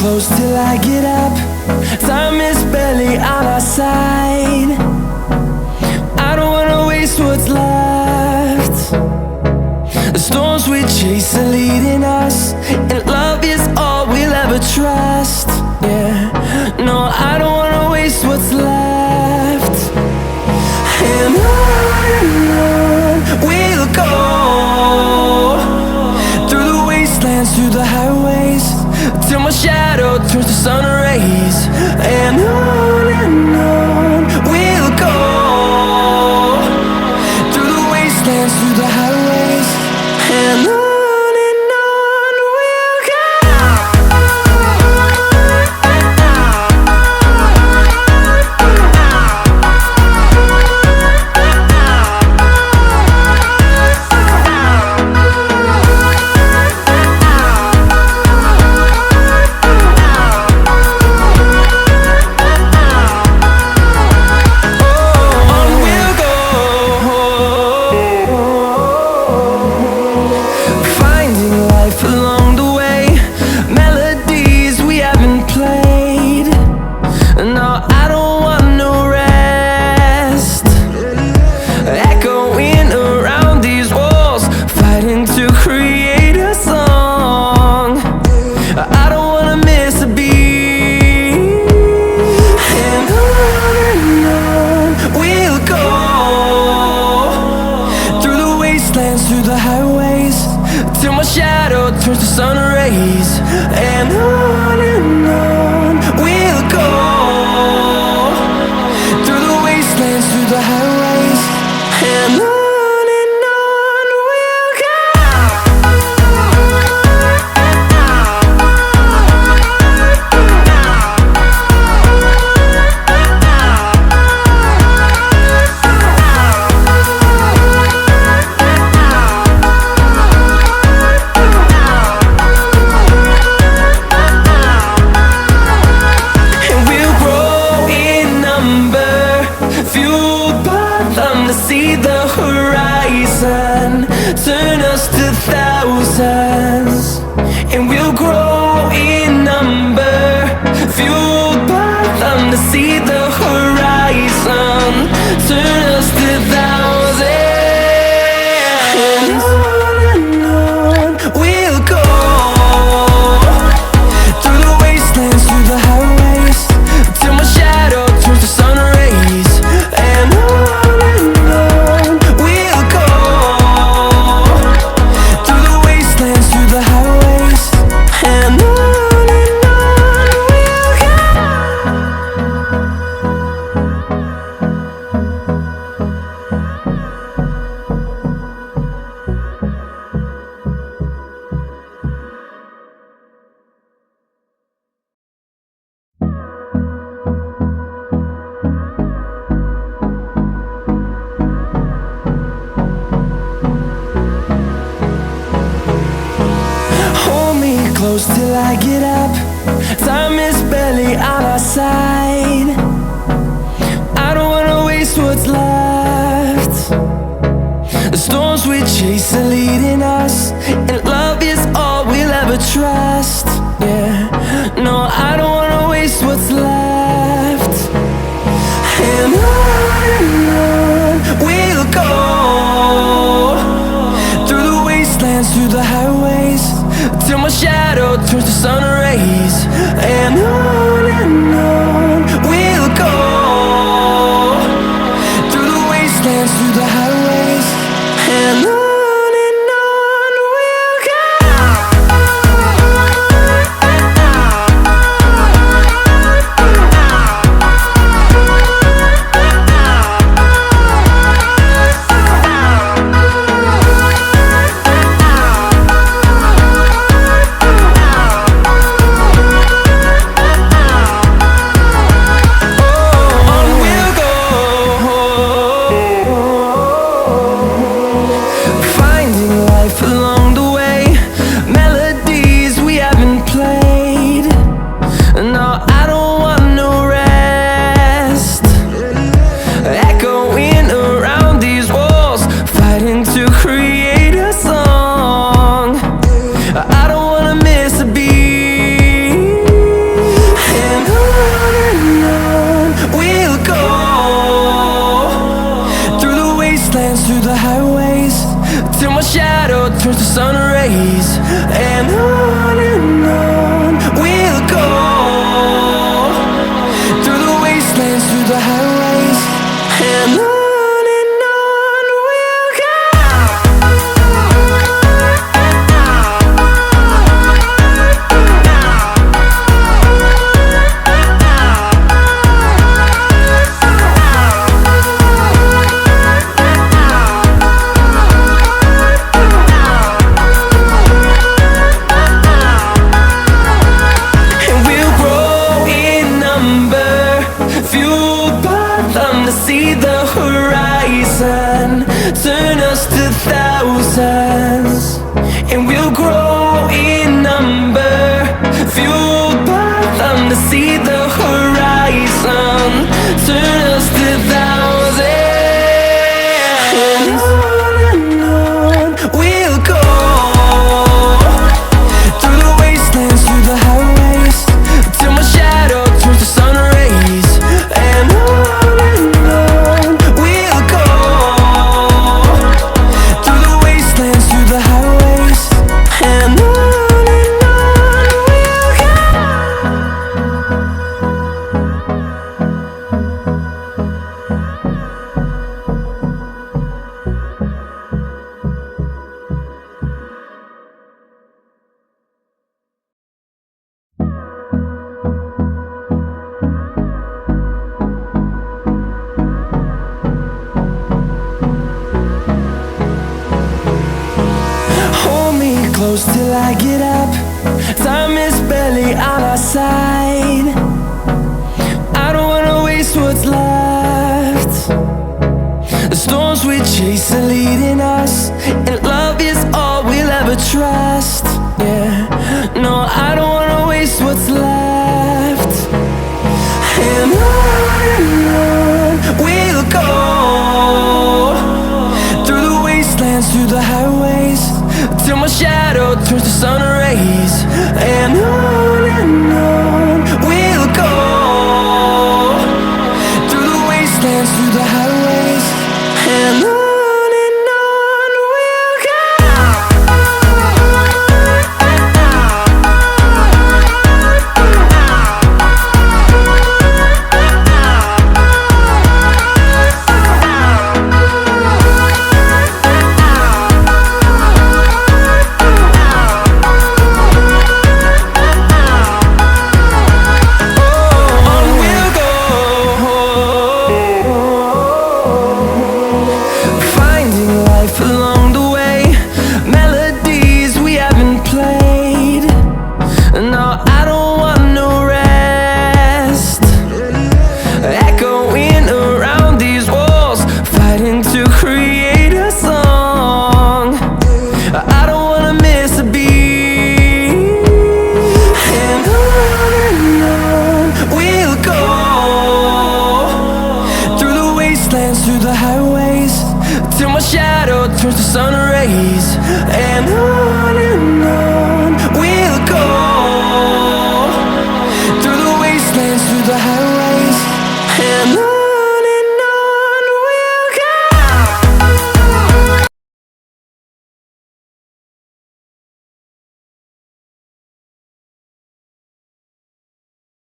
close till I get up. Time is barely on our side. I don't wanna waste what's left. The storms we chase are leading us, and love is all we'll ever trust. Yeah, no, I don't wanna waste what's left. And on we'll go, through the wastelands, through the highways, till my shadow turns to sun rays. And on we'll go, through the wastelands, through the highways, and on we'll go. Along the way, melodies we haven't played. No, I don't want no rest. Echoing around these walls, fighting to create a song. I don't wanna miss a beat. And on we'll go, through the wastelands, through the highways, till my shadow turns to sun rays. And on we'll go, through the wastelands, through the highways, and on we'll go. See the horizon, turn us to thousands, and we'll grow in number, fueled by them. To see the horizon, turn us to thousands, and on we'll go, through the wastelands, through the highways, till my shadow turns to sun rays. And close till I get up. Time is barely on our side. I don't wanna waste what's left. The storms we chase are leading us, and love is all we'll ever trust. Yeah, no, I don't wanna waste what's left. And on we'll go, through the wastelands, through the highways, till my shadow turns to sun rays. And on we'll go, through the wastelands, through the highways, and on we'll go. sun rays. And on we'll go, through the wastelands, through the highways. And on we'll go. See the horizon, turn us to thousands, and we'll grow in number, fueled by them to see the horizon, turn us to thousands. And on we'll go, through the wastelands, through the highways, till my shadow turns to sun rays. And close till I get up. Time is barely on our side. I don't wanna waste what's left. The storms we chase are leading us, and love is all we'll ever trust. Yeah, no, I don't wanna waste what's left. And on we'll go, through the wastelands, through the highways, till my shadow turns to sun rays. And on